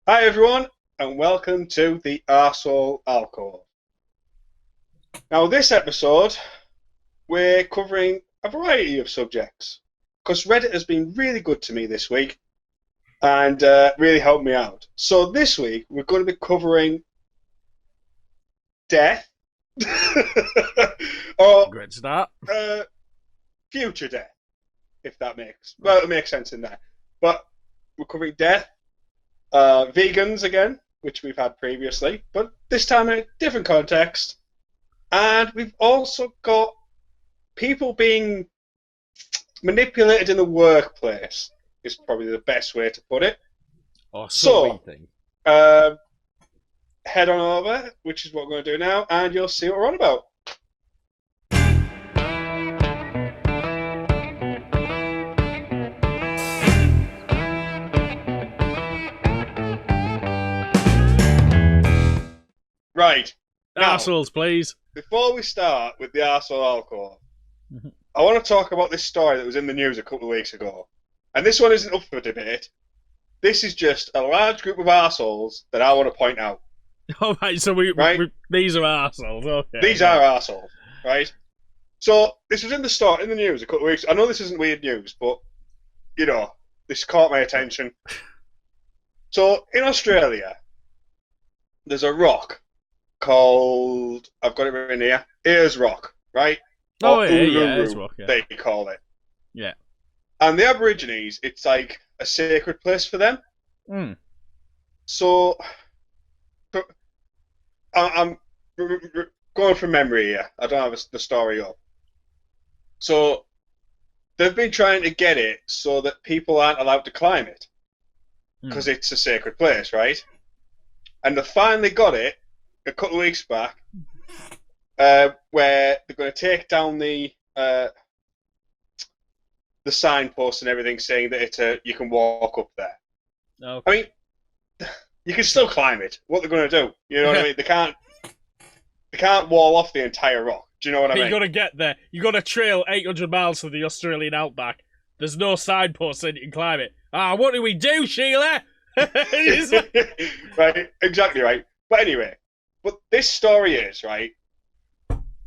Hi everyone, and welcome to the Arsehole Alcove. Now, this episode, we're covering a variety of subjects because Reddit has been really good to me this week and really helped me out. So this week, we're going to be covering death or Great start. future death, if that it makes sense in there. But we're covering death, vegans again, which we've had previously, but this time in a different context. And we've also got people being manipulated in the workplace, is probably the best way to put it. Or So, thing. head on over, which is what we're going to do now, and you'll see what we're on about. Right. Now, Arseholes, please. before we start with the arsehole alcohol, I want to talk about this story that was in the news a couple of weeks ago. And this one isn't up for debate. This is just a large group of arseholes that I want to point out. All right, so these are arseholes. Okay. These are arseholes, right? So this was in the news a couple of weeks. I know this isn't weird news, but you know, this caught my attention. So in Australia, there's a rock called, I've got it written here, Ayers Rock, right? Oh, Or yeah, Ayers Rock, yeah. they call it. Yeah. And the Aborigines, it's like a sacred place for them. Mm. So, I'm going from memory here. I don't have the story up. So, they've been trying to get it so that people aren't allowed to climb it because it's a sacred place, right? And they finally got it a couple of weeks back, where they're going to take down the signposts and everything saying that you can walk up there. Okay. I mean, you can still climb it. What they're going to do? You know what I mean? They can't wall off the entire rock. Do you know what I mean? You got to get there. You got to trail 800 miles to the Australian outback. There's no signpost saying you can climb it. What do we do, Sheila? Right, exactly right. But anyway, this story is, right,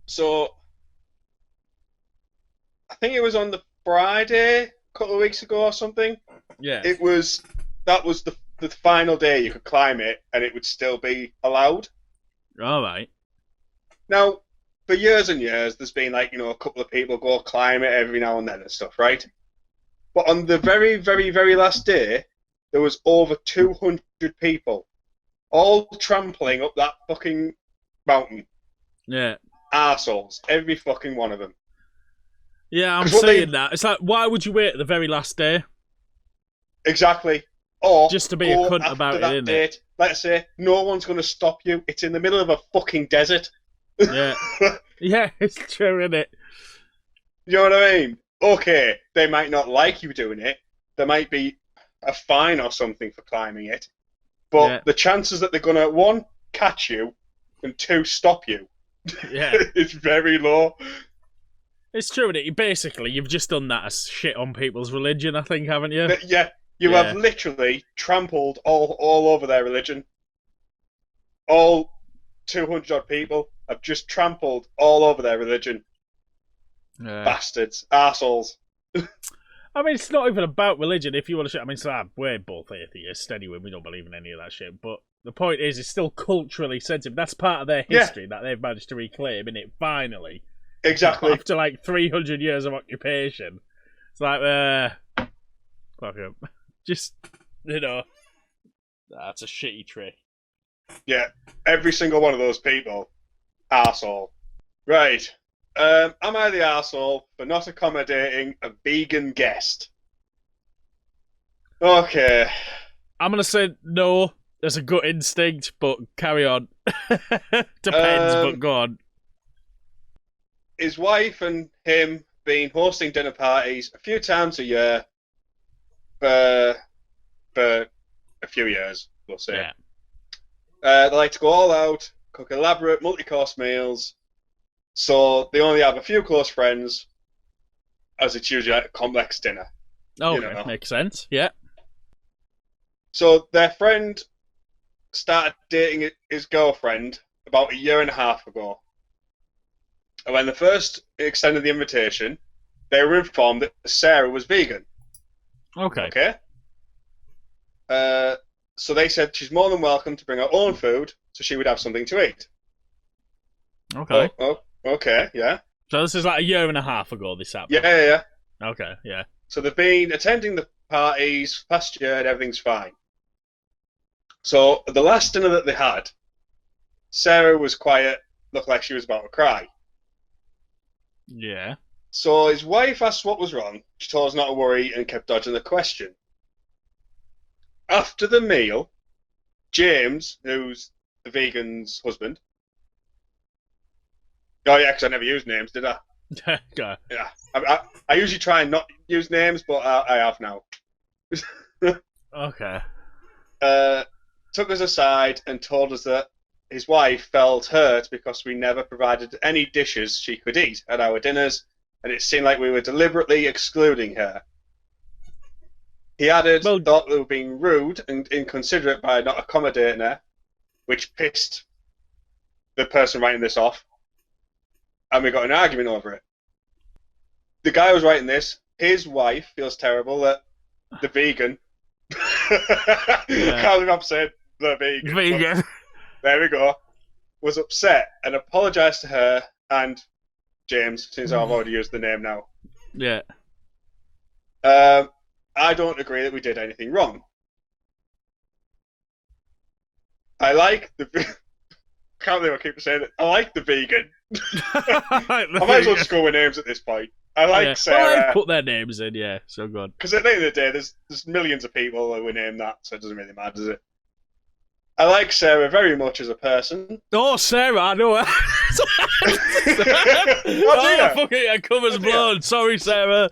so I think it was on the Friday a couple of weeks ago or something. Yeah. That was the final day you could climb it and it would still be allowed. All right. Now, for years and years, there's been a couple of people go climb it every now and then and stuff, right? But on the very, very, very last day, there was over 200 people all trampling up that fucking mountain. Yeah. Arseholes, every fucking one of them. Yeah, I'm saying that. It's like, why would you wait at the very last day? Exactly. Or just to be a cunt about it, innit? Date, let's say no one's going to stop you. It's in the middle of a fucking desert. Yeah. Yeah, it's true, isn't it? You know what I mean? Okay, they might not like you doing it. There might be a fine or something for climbing it. But the chances that they're going to, one, catch you, and two, stop you, it's very low. It's true, isn't it? Basically, you've just done that as shit on people's religion, I think, haven't you? Yeah, you have literally trampled all over their religion. All 200 odd people have just trampled all over their religion. Bastards. Arseholes. I mean, it's not even about religion. If you want to, I mean, we're both atheists anyway. We don't believe in any of that shit. But the point is, it's still culturally sensitive. That's part of their history that they've managed to reclaim, innit? Finally, exactly. After 300 years of occupation, it's like, fuck 'em. Just that's a shitty trick. Yeah, every single one of those people, arsehole. Right. Am I the arsehole for not accommodating a vegan guest? Okay. I'm going to say no. There's a gut instinct, but carry on. Depends, but go on. His wife and him been hosting dinner parties a few times a year for a few years, we'll say. Yeah. They like to go all out, cook elaborate multi-course meals. So they only have a few close friends, as it's usually a complex dinner. Okay, makes sense. Yeah. So their friend started dating his girlfriend about a year and a half ago. And when they first extended the invitation, they were informed that Sarah was vegan. Okay. Okay? So they said she's more than welcome to bring her own food so she would have something to eat. Okay. Okay, yeah. So this is like a year and a half ago, this happened? Yeah. Okay, yeah. So they've been attending the parties past year and everything's fine. So the last dinner that they had, Sarah was quiet, looked like she was about to cry. Yeah. So his wife asked what was wrong. She told us not to worry and kept dodging the question. After the meal, James, who's the vegan's husband. Oh yeah, because I never used names, did I? Go. Yeah. I usually try and not use names, but I have now. Okay. Took us aside and told us that his wife felt hurt because we never provided any dishes she could eat at our dinners, and it seemed like we were deliberately excluding her. He added, thought we were being rude and inconsiderate by not accommodating her, which pissed the person writing this off, and we got an argument over it. The guy who was writing this, his wife feels terrible that the vegan, can't believe I'm saying the vegan. Vegan. There we go. Was upset and apologised to her and James, since I've already used the name now. Yeah. I don't agree that we did anything wrong. I like the... can't believe I keep saying it. I like the vegan. I might as well just go with names at this point. I like Sarah. Well, they've put their names in, yeah, so good. Because at the end of the day, there's millions of people who would name that, so it doesn't really matter, does it? I like Sarah very much as a person. Oh, Sarah, I know her. Oh, fuck it, I covers blown. Sorry, Sarah.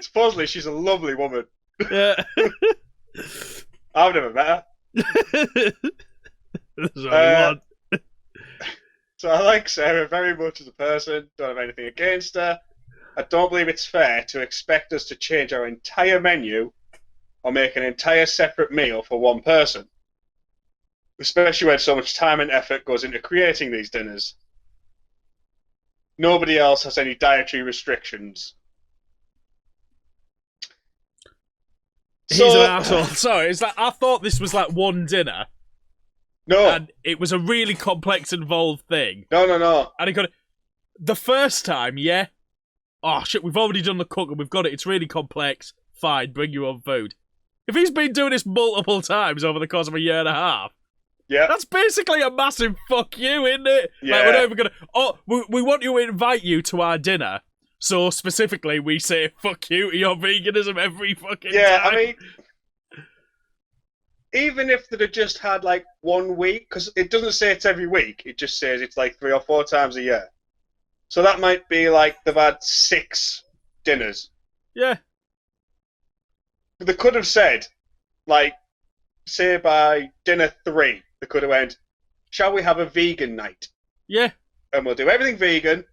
Supposedly, she's a lovely woman. Yeah. I've never met her. There's only one. So I like Sarah very much as a person. Don't have anything against her. I don't believe it's fair to expect us to change our entire menu or make an entire separate meal for one person. Especially when so much time and effort goes into creating these dinners. Nobody else has any dietary restrictions. He's an asshole. Sorry, it's like I thought this was like one dinner. No. And it was a really complex, involved thing. No. And he got it. The first time, yeah. Oh, shit, we've already done the cooking. We've got it. It's really complex. Fine, bring your own food. If he's been doing this multiple times over the course of a year and a half, yeah, that's basically a massive fuck you, isn't it? Yeah. Like, we're not even gonna... Oh, we want to invite you to our dinner. So, specifically, we say fuck you to your veganism every fucking time. Yeah, I mean... Even if they'd have just had, like, 1 week, because it doesn't say it's every week, it just says it's, like, 3 or 4 times a year. So that might be, like, they've had 6 dinners. Yeah. They could have said, like, say by dinner 3, they could have went, shall we have a vegan night? Yeah. And we'll do everything vegan.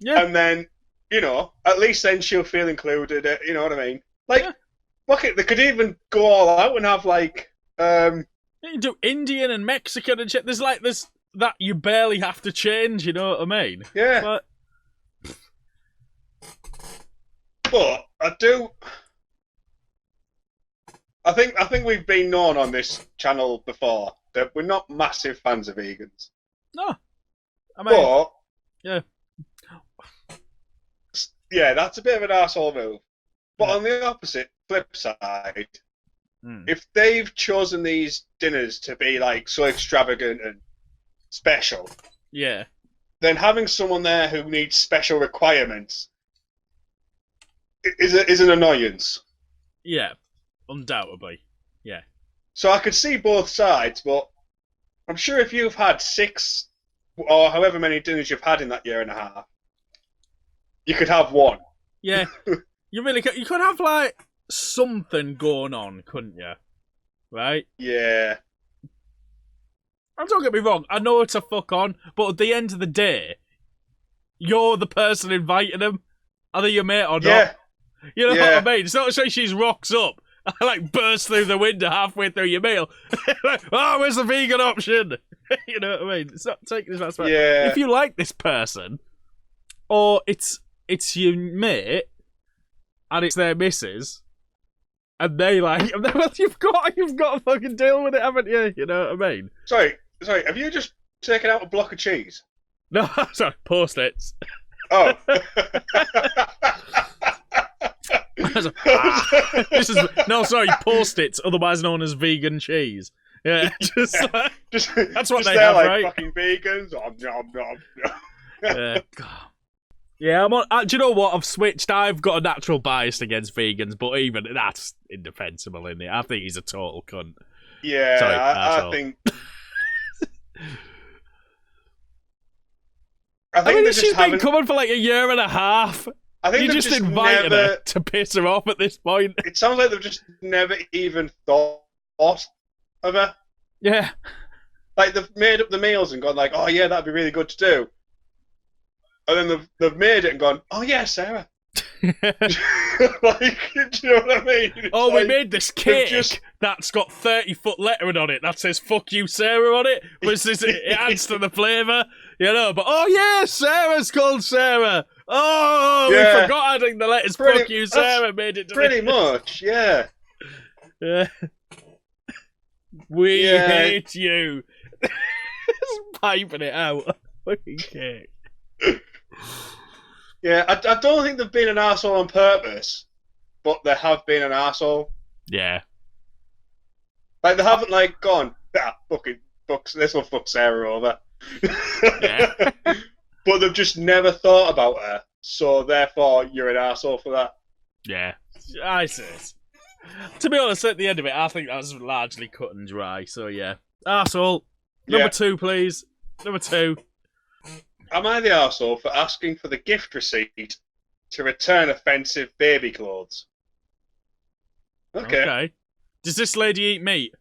Yeah. And then, you know, at least then she'll feel included, you know what I mean? Like... Yeah. Look, they could even go all out and have, like, You can do Indian and Mexican and shit. There's that you barely have to change, you know what I mean? Yeah. But I do... I think we've been known on this channel before that we're not massive fans of vegans. No. I mean... But... Yeah. Yeah, that's a bit of an arsehole move. But on the opposite flip side, if they've chosen these dinners to be like so extravagant and special, yeah, then having someone there who needs special requirements is an annoyance. Yeah, undoubtedly. Yeah. So I could see both sides, but I'm sure if you've had 6 or however many dinners you've had in that year and a half, you could have one. Yeah. You really could. You could have, like, something going on, couldn't you? Right? Yeah. And don't get me wrong, I know it's a fuck on, but at the end of the day, you're the person inviting them. Are they your mate or not? Yeah. You know what I mean? It's not to say she rocks up I like burst through the window halfway through your meal. Like, oh, where's the vegan option? You know what I mean? It's not taking this as Yeah. If you like this person, or it's your mate, and it's their missus, and they like, well, you've got to fucking deal with it, haven't you? You know what I mean? Sorry. Have you just taken out a block of cheese? No, sorry, Post-its. Oh. Post-its, otherwise known as vegan cheese. Yeah, that's what just they they're have, like right? fucking vegans. Nom, nom. Yeah, yeah. I'm on. Do you know what? I've switched. I've got a natural bias against vegans, but even that's indefensible, isn't it? I think he's a total cunt. Yeah, Sorry, I think. I mean, she's been coming for like a year and a half. I think you just invited her to piss her off at this point. It sounds like they've just never even thought of her. Yeah. Like, they've made up the meals and gone like, oh yeah, that'd be really good to do. And then they've made it and gone, oh yeah, Sarah. Like, do you know what I mean? It's we made this cake that's got 30-foot lettering on it that says "fuck you, Sarah" on it, but it adds to the flavour, you know. But oh yeah, Sarah's called Sarah. Oh, yeah. we forgot adding the letters "fuck you, Sarah." Made it pretty much, yeah. Yeah. We hate you. Just piping it out. Fucking cake. Yeah, I don't think they've been an arsehole on purpose, but they have been an arsehole. Yeah. Like, they haven't, like, gone, fucking this will fuck Sarah over. Yeah. But they've just never thought about her, so therefore you're an arsehole for that. Yeah. I see it. To be honest, at the end of it, I think that's largely cut and dry, so yeah. Arsehole. Number 2, please. Number 2. Am I the arsehole for asking for the gift receipt to return offensive baby clothes? Okay. Does this lady eat meat?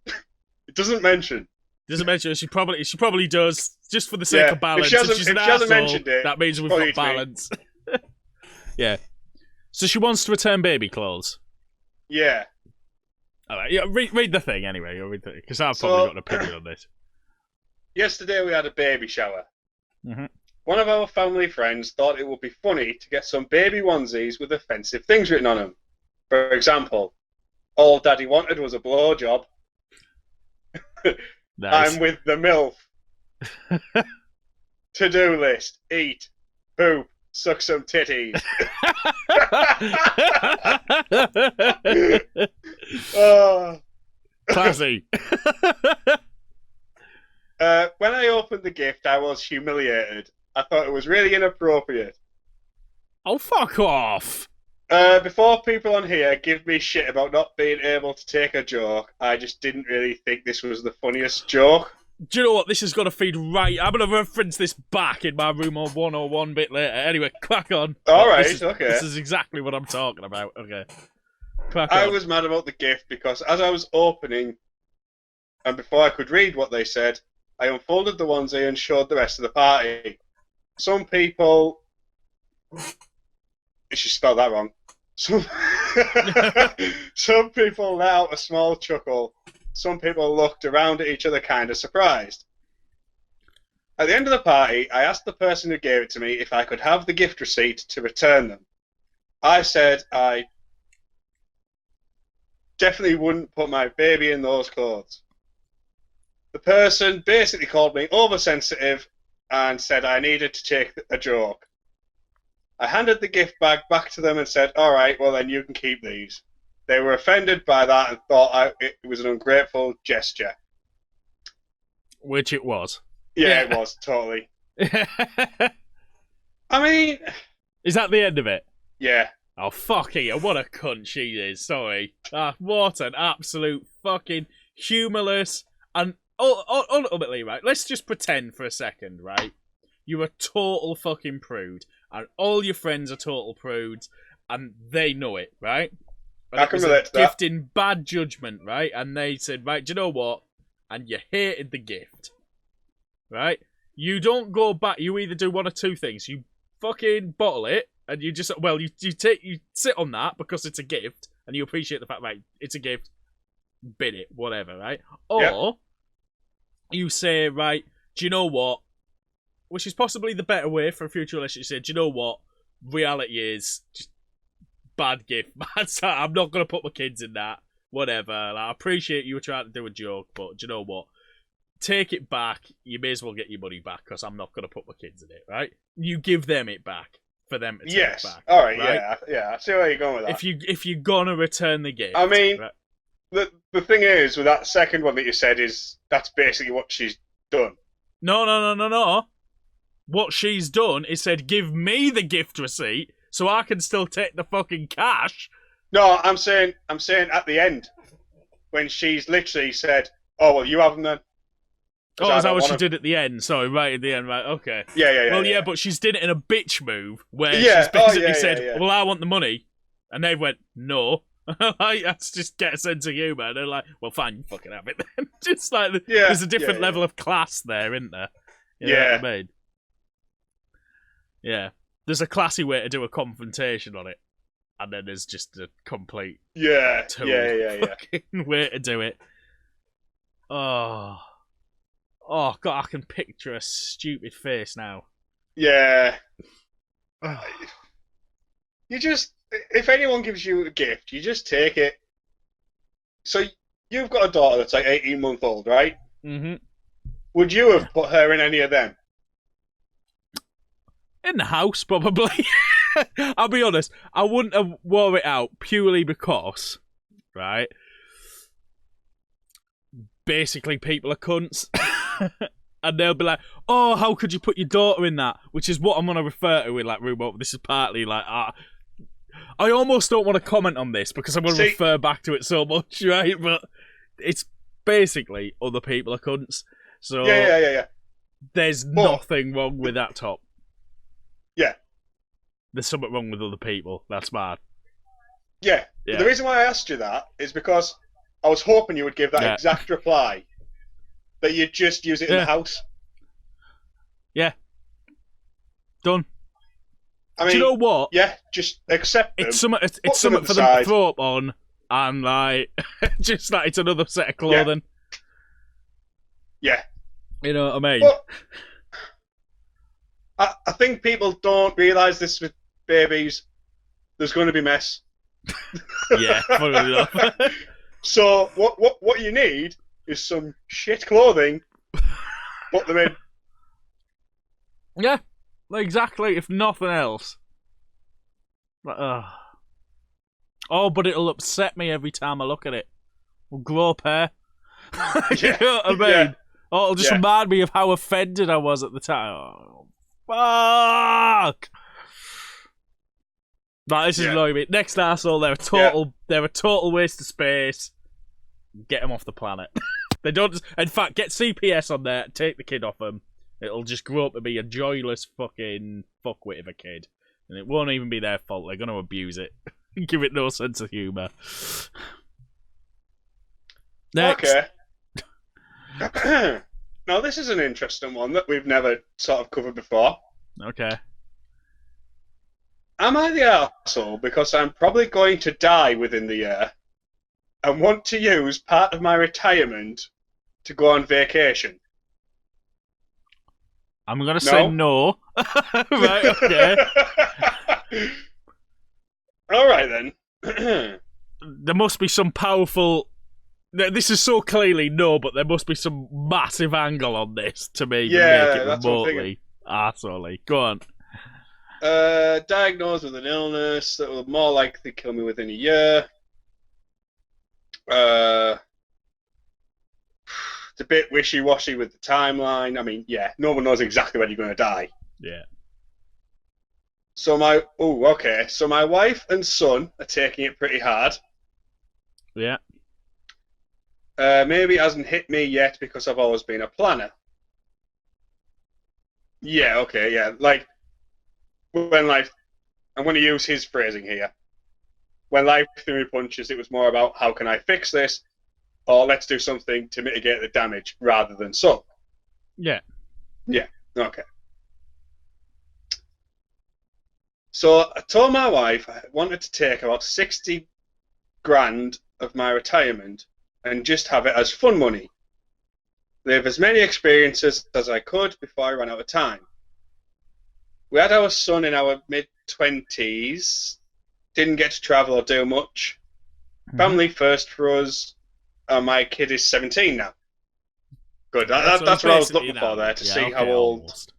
It doesn't mention. Doesn't mention. She probably does, just for the sake of balance. If she hasn't mentioned it, that means we've got balance. Yeah. So she wants to return baby clothes. Yeah. All right. Yeah. Read the thing anyway. Because I've probably got an opinion on this. Yesterday we had a baby shower. Mm-hmm. One of our family friends thought it would be funny to get some baby onesies with offensive things written on them. For example, all Daddy wanted was a blowjob. Nice. I'm with the MILF. To-do list: eat, poop, suck some titties. Classy. When I opened the gift, I was humiliated. I thought it was really inappropriate. Oh, fuck off. Before people on here give me shit about not being able to take a joke, I just didn't really think this was the funniest joke. Do you know what? This has got to feed right. I'm going to reference this back in my room on 101 bit later. Anyway, crack on. Alright, okay. This is exactly what I'm talking about. Okay. Crack I on. was mad about the gift because as I was opening, and before I could read what they said, I unfolded the onesie and showed the rest of the party. Some people... She spelled that wrong. Some people let out a small chuckle. Some people looked around at each other kind of surprised. At the end of the party, I asked the person who gave it to me if I could have the gift receipt to return them. I said I definitely wouldn't put my baby in those clothes. The person basically called me oversensitive and said I needed to take a joke. I handed the gift bag back to them and said, alright, well then you can keep these. They were offended by that and thought it was an ungrateful gesture. Which it was. Yeah, it was, totally. I mean... Is that the end of it? Yeah. Oh, fucking hell, what a cunt she is, sorry. What an absolute fucking humorless and... ultimately, right, let's just pretend for a second, right? You're a total fucking prude, and all your friends are total prudes, and they know it, right? And I can relate to that. Gift in bad judgment, right? And they said, right, do you know what? And you hated the gift, right? You don't go back. You either do one or two things. You fucking bottle it, and you just, well, you sit on that because it's a gift, and you appreciate the fact, right, it's a gift, bin it, whatever, right? Yeah. Or you say, right, do you know what? Which is possibly the better way for a future relationship. You say, do you know what? Reality is just bad gift. I'm not going to put my kids in that. Whatever. Like, I appreciate you were trying to do a joke, but do you know what? Take it back. You may as well get your money back because I'm not going to put my kids in it, right? You give them it back for them to take it back. All right, right? yeah. I see where you're going with that. If you're going to return the gift. I mean, right? the thing is, with that second one that you said is that's basically what she's done. No. What she's done is said, give me the gift receipt so I can still take the fucking cash. No, I'm saying at the end when she's literally said, "Oh well, you have them then." Oh, is that what she did at the end? Sorry, right at the end, right? Okay. Yeah. Well, yeah, but she's did it in a bitch move where she's basically said, "Well, I want the money," and they went, "No." Let's just get a sense of humour. And they're like, "Well, fine, you fucking have it then." Just like there's a different level of class there, isn't there? You know what I mean? Yeah, there's a classy way to do a confrontation on it, and then there's just a complete fucking way to do it. Oh God, I can picture a stupid face now. Yeah. You just, if anyone gives you a gift, you just take it. So you've got a daughter that's like 18-month-old, right? Mm-hmm. Would you have put her in any of them? In the house, probably. I'll be honest, I wouldn't have wore it out purely because, right? Basically, people are cunts. And they'll be like, "Oh, how could you put your daughter in that?" Which is what I'm going to refer to in like remote. This is partly like, I almost don't want to comment on this because I'm going to refer back to it so much, right? But it's basically other people are cunts. So yeah. There's nothing wrong with that top. Yeah. There's something wrong with other people. That's bad. Yeah. The reason why I asked you that is because I was hoping you would give that exact reply. That you just use it in the house. Yeah. Done. I mean, do you know what? Yeah, just accept them. It's something for them to throw up on, and like, just like it's another set of clothing. Yeah. You know what I mean? But I think people don't realise this with babies. There's going to be mess. Yeah, funny enough. So what you need is some shit clothing. Put them in. Yeah, exactly. If nothing else. Oh, but it'll upset me every time I look at it. We'll grow up hair. You know what I mean? Yeah. Oh, it'll just remind me of how offended I was at the time. Oh, fuck! Like, this is annoying me. Next arsehole, they're a total waste of space. Get them off the planet. They don't. In fact, get CPS on there. Take the kid off them. It'll just grow up to be a joyless fucking fuckwit of a kid, and it won't even be their fault. They're going to abuse it. Give it no sense of humour. Next. Okay. Now this is an interesting one that we've never sort of covered before. Okay. Am I the arsehole because I'm probably going to die within the year and want to use part of my retirement to go on vacation? I'm going to say no. Right, okay. All right, then. There must be some powerful... This is so clearly no, but there must be some massive angle on this to make it remotely arsehole-y. Go on. Diagnosed with an illness that will more likely kill me within a year. It's a bit wishy-washy with the timeline. I mean, no one knows exactly when you're going to die. Yeah. So my wife and son are taking it pretty hard. Yeah. Maybe it hasn't hit me yet because I've always been a planner. Yeah, okay, yeah. Like, when life... I'm going to use his phrasing here. When life threw me punches, it was more about how can I fix this, or let's do something to mitigate the damage, rather than so. Yeah. Yeah, okay. So I told my wife I wanted to take about 60 grand of my retirement and just have it as fun money. Live as many experiences as I could before I ran out of time. We had our son in our mid-20s, didn't get to travel or do much. Family first for us. My kid is 17 now. Good. That's what I was looking for there, to see how old. Almost.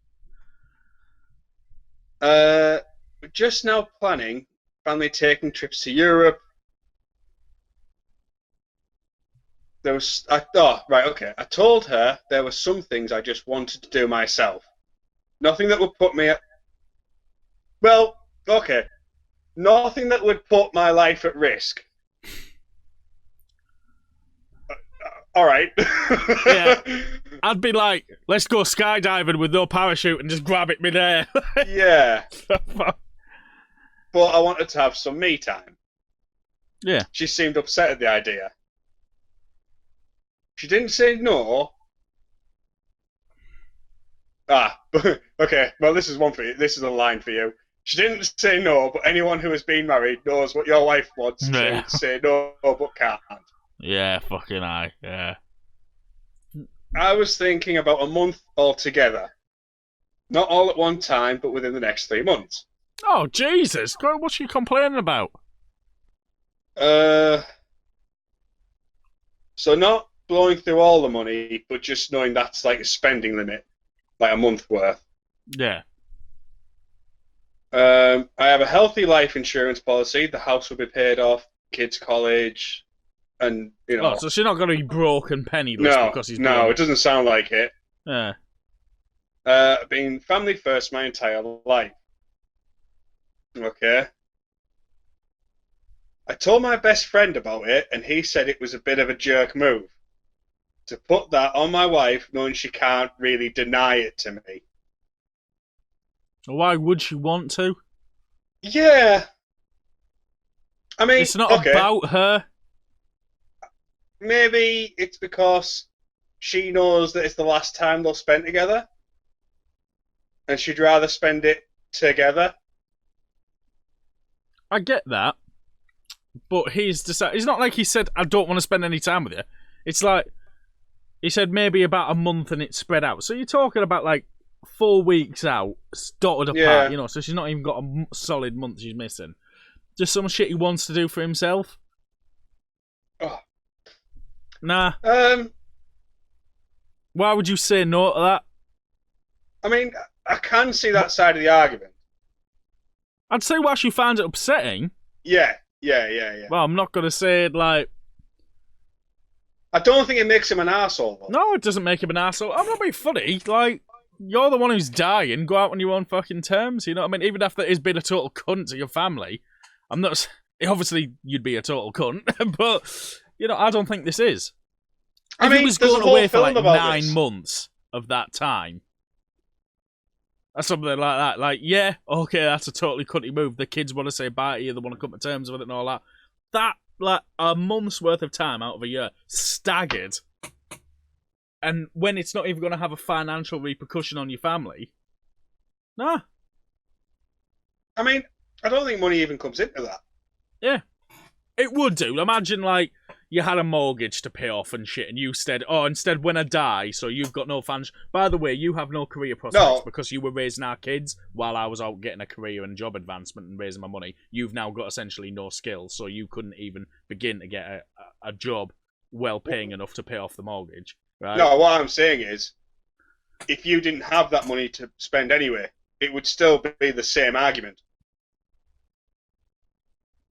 We're just now planning family taking trips to Europe. I told her there were some things I just wanted to do myself. Nothing that would put me at... Well, okay. Nothing that would put my life at risk. All right. Yeah. I'd be like, let's go skydiving with no parachute and just grab it midair. Yeah. But I wanted to have some me time. Yeah. She seemed upset at the idea. She didn't say no. Okay. Well, this is one for you. This is a line for you. She didn't say no, but anyone who has been married knows what your wife wants to say no, but can't. Yeah, fucking aye. Yeah. I was thinking about a month altogether. Not all at one time, but within the next 3 months. Oh, Jesus. What's she complaining about? So not blowing through all the money, but just knowing that's like a spending limit, like a month worth. Yeah. I have a healthy life insurance policy. The house will be paid off, kids' college, and you know. Oh, so she's not going to be broke and penniless because he's no, it doesn't sound like it. Yeah. Been family first my entire life. Okay. I told my best friend about it, and he said it was a bit of a jerk move to put that on my wife, knowing she can't really deny it to me. Why would she want to? Yeah. I mean, it's not about her. Maybe it's because she knows that it's the last time they'll spend together, and she'd rather spend it together. I get that, but he's decided. It's not like he said, "I don't want to spend any time with you." It's like he said maybe about a month, and it's spread out. So you're talking about like 4 weeks out, dotted apart. You know, so she's not even got a solid month she's missing. Just some shit he wants to do for himself. Oh. Nah. Why would you say no to that? I mean, I can see that side of the argument. I'd say why she finds it upsetting. Yeah. Well, I'm not going to say it like... I don't think it makes him an arsehole, though. No, it doesn't make him an arsehole. I'm not being funny. Like, you're the one who's dying. Go out on your own fucking terms, you know what I mean? Even after he's been a total cunt to your family. I'm not... Obviously, you'd be a total cunt, but, you know, I don't think this is. If he was going away for like 9 months of that time, or something like that, like, yeah, okay, that's a totally cunty move. The kids want to say bye to you, they want to come to terms with it and all that. That, like, a month's worth of time out of a year, staggered, and when it's not even going to have a financial repercussion on your family, nah. I mean, I don't think money even comes into that. Yeah. It would do. Imagine, like, you had a mortgage to pay off and shit, and you said, instead when I die, so you've got no fans. By the way, you have no career prospects because you were raising our kids while I was out getting a career and job advancement and raising my money. You've now got essentially no skills, so you couldn't even begin to get a job well paying enough to pay off the mortgage. Right? No, what I'm saying is, if you didn't have that money to spend anyway, it would still be the same argument.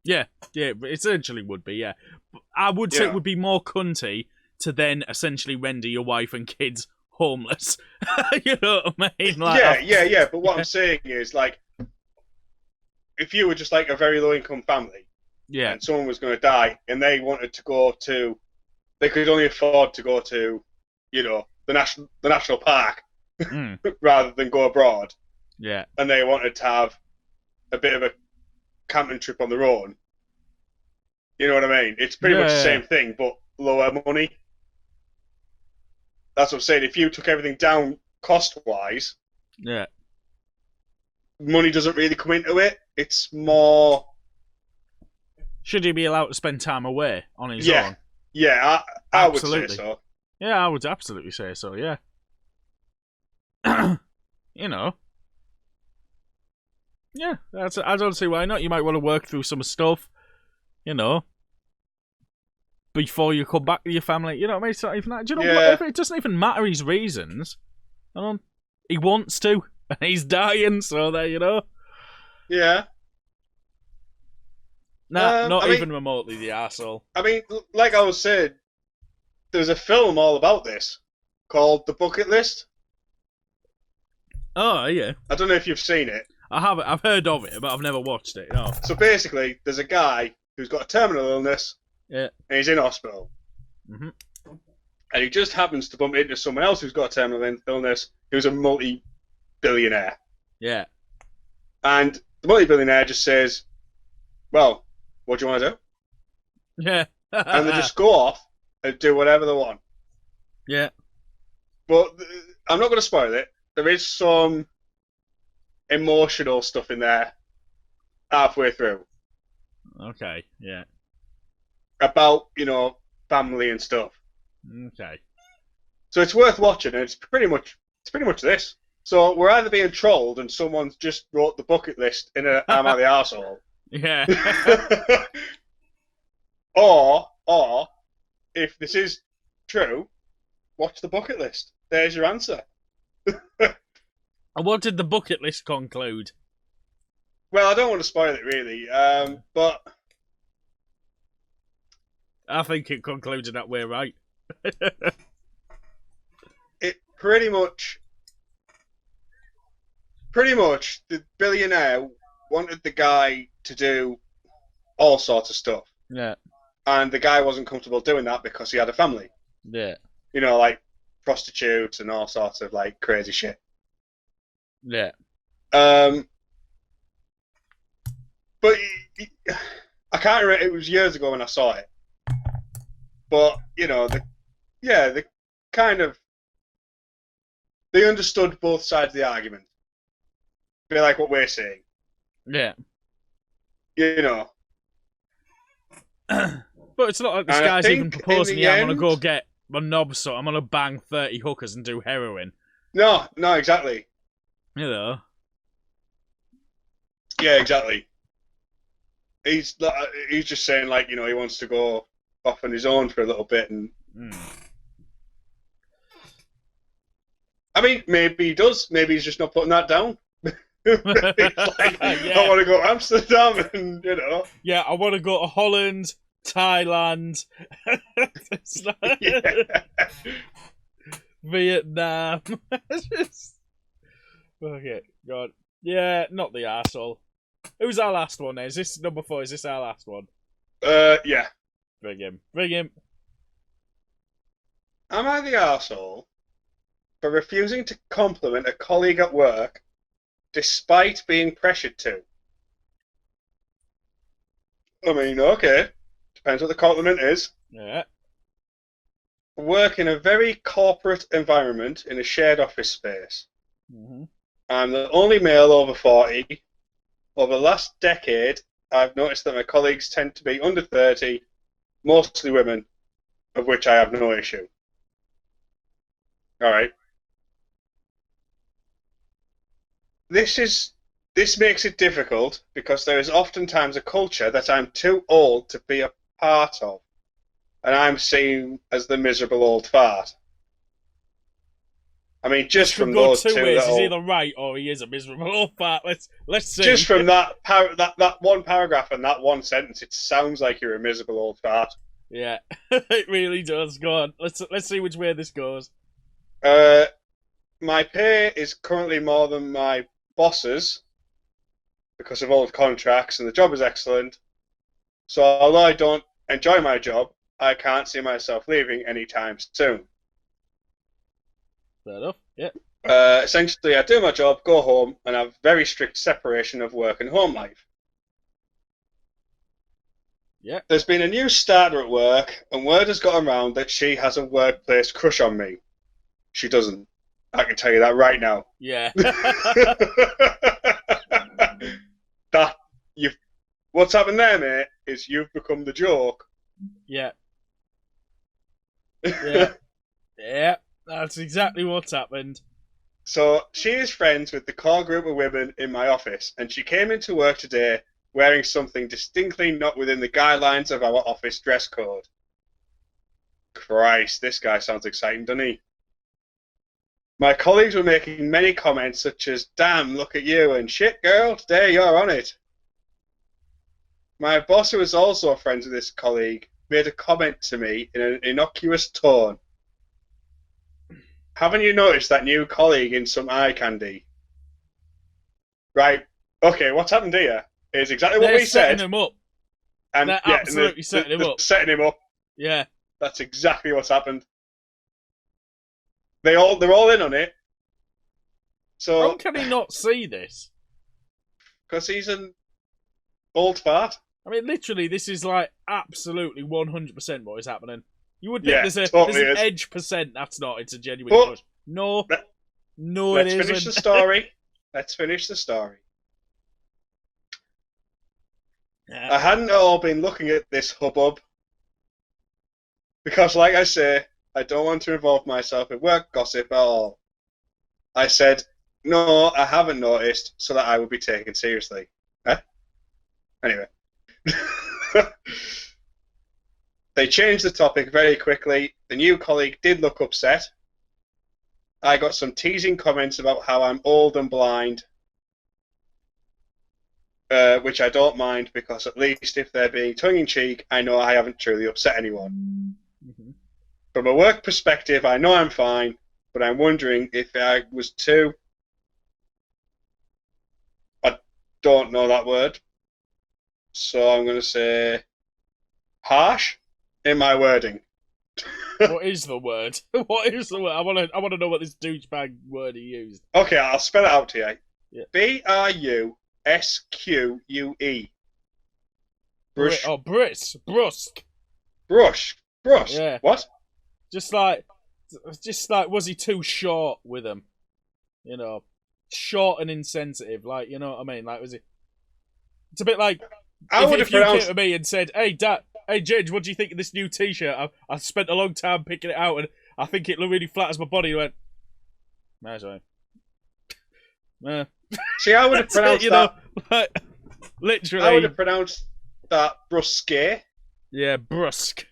Yeah, it essentially would be, yeah. I would say it would be more cunty to then essentially render your wife and kids homeless. You know what I mean? Like, yeah. But what I'm saying is, like, if you were just like a very low income family, and someone was going to die, and they wanted to go to, they could only afford to go to, you know, the national park, rather than go abroad. Yeah. And they wanted to have a bit of a camping trip on their own. You know what I mean? It's pretty much the same thing, but lower money. That's what I'm saying. If you took everything down cost-wise, money doesn't really come into it. It's more Should he be allowed to spend time away on his Yeah. own? Yeah, I would say Absolutely. so. Yeah, I would absolutely say so, yeah. You know. Yeah, I don't see why not. You might want to work through some stuff, you know, before you come back to your family. You know what I mean? It's not even that. Do you know what? It doesn't even matter his reasons. He wants to, and he's dying, so there, you know. Yeah. Nah, not even remotely the arsehole. I mean, like I was saying, there's a film all about this called The Bucket List. Oh, yeah. I don't know if you've seen it. I haven't. I've heard of it, but I've never watched it, no. So basically, there's a guy who's got a terminal illness, yeah, and he's in hospital. Mm-hmm. And he just happens to bump into someone else who's got a terminal illness who's a multi-billionaire. Yeah. And the multi-billionaire just says, well, what do you want to do? Yeah. And they just go off and do whatever they want. Yeah. But I'm not going to spoil it. There is some emotional stuff in there halfway through. Okay, yeah. About, family and stuff. Okay. So it's worth watching, and it's pretty much this. So we're either being trolled and someone's just wrote the bucket list in a Am I the Arsehole? Yeah. or if this is true, watch the bucket list. There's your answer. And what did the bucket list conclude? Well, I don't want to spoil it really, but I think it concluded that we're right. It pretty much the billionaire wanted the guy to do all sorts of stuff. Yeah. And the guy wasn't comfortable doing that because he had a family. Yeah. Like prostitutes and all sorts of like crazy shit. Yeah. But I can't remember. It was years ago when I saw it. But they understood both sides of the argument. Be like what we're saying. Yeah. But it's not like this guy's even proposing, I'm going to go get my knob, so I'm going to bang 30 hookers and do heroin. No, exactly. Yeah, exactly. He's just saying, like, he wants to go off on his own for a little bit. And I mean, maybe he does. Maybe he's just not putting that down. He's like, yeah. I want to go to Amsterdam and, Yeah, I want to go to Holland, Thailand, Vietnam. Okay, God. Yeah, not the arsehole. Who's our last one? Is this number 4? Is this our last one? Yeah. Bring him. Am I the arsehole for refusing to compliment a colleague at work despite being pressured to? I mean, okay. Depends what the compliment is. Yeah. Work in a very corporate environment in a shared office space. Mm-hmm. I'm the only male over 40. Over the last decade, I've noticed that my colleagues tend to be under 30, mostly women, of which I have no issue. All right. This makes it difficult because there is oftentimes a culture that I'm too old to be a part of, and I'm seen as the miserable old fart. I mean, just from those two ways, he's either right or he is a miserable old fart. Let's see. Just from that one paragraph and that one sentence, it sounds like you're a miserable old fart. Yeah, it really does. Go on. Let's see which way this goes. My pay is currently more than my boss's because of old contracts, and the job is excellent. So although I don't enjoy my job, I can't see myself leaving anytime soon. Fair enough. Yeah. Essentially, I do my job, go home, and have very strict separation of work and home life. Yeah. There's been a new starter at work, and word has got around that she has a workplace crush on me. She doesn't. I can tell you that right now. Yeah. What's happened there, mate, is you've become the joke. Yeah. Yeah. Yeah. That's exactly what's happened. So she is friends with the core group of women in my office, and she came into work today wearing something distinctly not within the guidelines of our office dress code. Christ, this guy sounds exciting, doesn't he? My colleagues were making many comments such as, damn, look at you, and shit, girl, today you're on it. My boss, who is also friends with this colleague, made a comment to me in an innocuous tone. Haven't you noticed that new colleague in some eye candy? Right. Okay, what's happened here is exactly what we said. Setting him up. And They're yeah, absolutely setting him up. Setting him up. Yeah. That's exactly what's happened. They're all in on it. So How can he not see this? because he's an old fart. I mean, literally, this is like absolutely 100% what is happening. You would think Yeah, there's totally an is. edge percent that's not. It's a genuine But- push. No, no, Let's it finish isn't. the story. Let's finish the story. I hadn't at all been looking at this hubbub because, like I say, I don't want to involve myself in work gossip at all. I said, no, I haven't noticed, so that I would be taken seriously. Anyway. They changed the topic very quickly. The new colleague did look upset. I got some teasing comments about how I'm old and blind, which I don't mind because at least if they're being tongue-in-cheek, I know I haven't truly upset anyone. Mhm. From a work perspective, I know I'm fine, but I'm wondering if I was too... I don't know that word. So I'm going to say harsh in my wording. What is the word? What is the word? I want to know what this douchebag word he used. Okay, I'll spell it out to you. Yeah. Brusque. Brush. Brusque. Brush. Yeah. What? Just like, was he too short with him? You know, short and insensitive. Like, you know what I mean? Like, was he? It's a bit like if you came to me and said, "Hey, Dad, hey, Ginge, what do you think of this new T-shirt? I spent a long time picking it out, and I think it really flatters my body." He went, "No, sorry." See, I would have pronounced that. Like, literally. I would have pronounced that brusque. Yeah, brusque.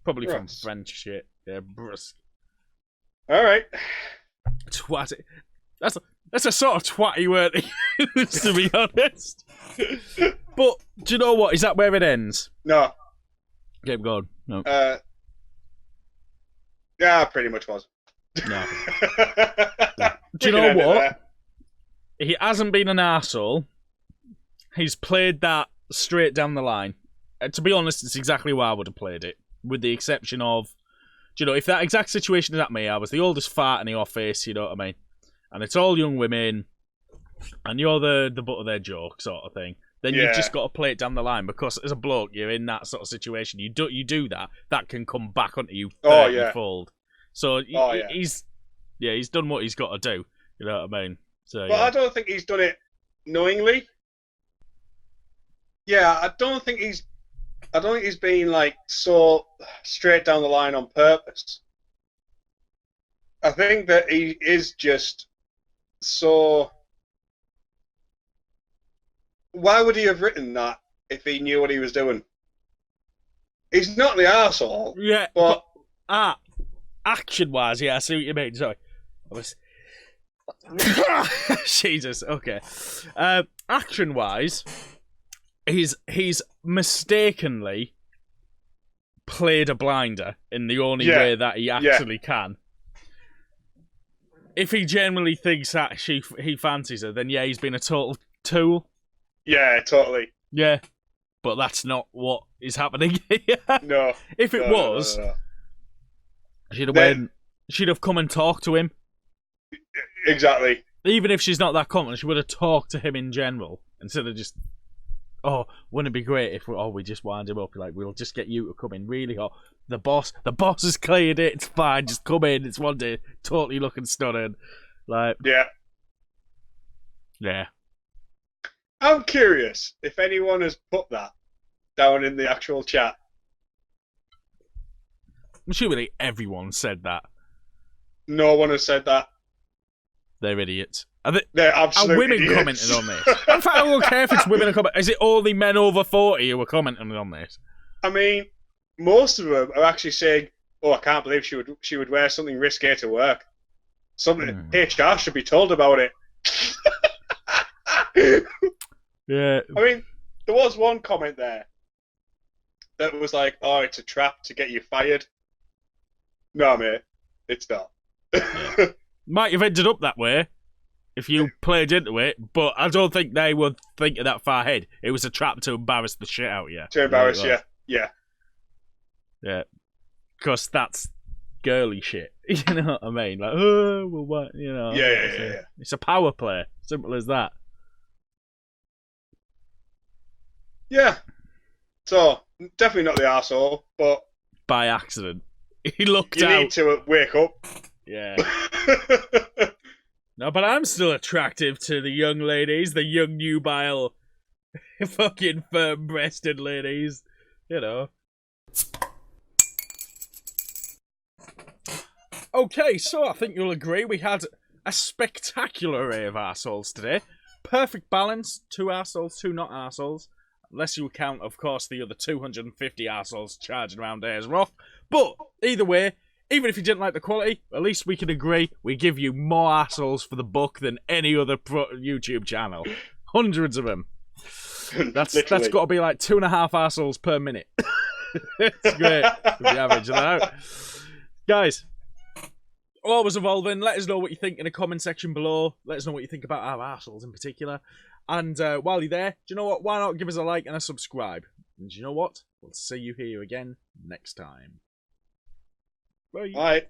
Probably from Brusque. French shit. Yeah, brusque. All right. Twatty. That's a sort of twatty word to use, to be honest. But do you know what? Is that where it ends? No. Keep going. No. Yeah, pretty much was. No. Do you know what? He hasn't been an arsehole. He's played that straight down the line. To be honest, it's exactly why I would have played it. With the exception of, do you know, if that exact situation is at me, I was the oldest fart in the office, you know what I mean? And it's all young women, and you're the butt of their joke sort of thing. Then you've just got to play it down the line, because as a bloke, you're in that sort of situation. You do that can come back onto you 30-fold. So he's done what he's got to do. You know what I mean? So, But I don't think he's done it knowingly. Yeah, I don't think he's been like so straight down the line on purpose. I think that he is just so. Why would he have written that if he knew what he was doing? He's not the arsehole. Yeah, but action-wise, yeah, I see what you mean. Sorry. Jesus, okay. Action-wise, he's mistakenly played a blinder in the only way that he actually can. If he genuinely thinks that he fancies her, then he's been a total tool. Yeah, totally. Yeah, but that's not what is happening here. No. If it was, she'd have come and talked to him. Exactly. Even if she's not that confident, she would have talked to him in general instead of just, wouldn't it be great if we just wind him up? Like, we'll just get you to come in really hot. The boss has cleared it. It's fine. Just come in. It's one day. Totally looking stunning. Like, yeah. I'm curious if anyone has put that down in the actual chat. I'm sure everyone said that. No one has said that. They're idiots. They're Are absolute women idiots. commenting on this? In fact, I don't care if it's women commenting. Is it only men over 40 who are commenting on this? I mean, most of them are actually saying, "Oh, I can't believe she would wear something risque to work. Something HR should be told about it." Yeah. I mean, there was one comment there that was like, "Oh, it's a trap to get you fired." No, mate, it's not. Yeah. Might have ended up that way if you played into it, but I don't think they would think that far ahead. It was a trap to embarrass the shit out of you. To embarrass you, yeah. Yeah. Because that's girly shit. You know what I mean? Like, oh, well, what? You know. Yeah. It's a power play. Simple as that. Yeah. So, definitely not the arsehole, but... By accident. He looked out. You out. need to wake up. Yeah. No, but I'm still attractive to the young ladies, the young nubile, fucking firm-breasted ladies. You know. Okay, so I think you'll agree we had a spectacular array of arseholes today. Perfect balance, 2 arseholes, 2 not arseholes. Unless you count, of course, the other 250 arseholes charging around Ayers Rock. But, either way, even if you didn't like the quality, at least we can agree we give you more arseholes for the buck than any other YouTube channel. Hundreds of them. That's got to be like 2.5 arseholes per minute. It's great if you average that out. Guys, always evolving. Let us know what you think in the comment section below. Let us know what you think about our arseholes in particular. And while you're there, do you know what? Why not give us a like and a subscribe? And do you know what? We'll see you here again next time. Bye. Bye.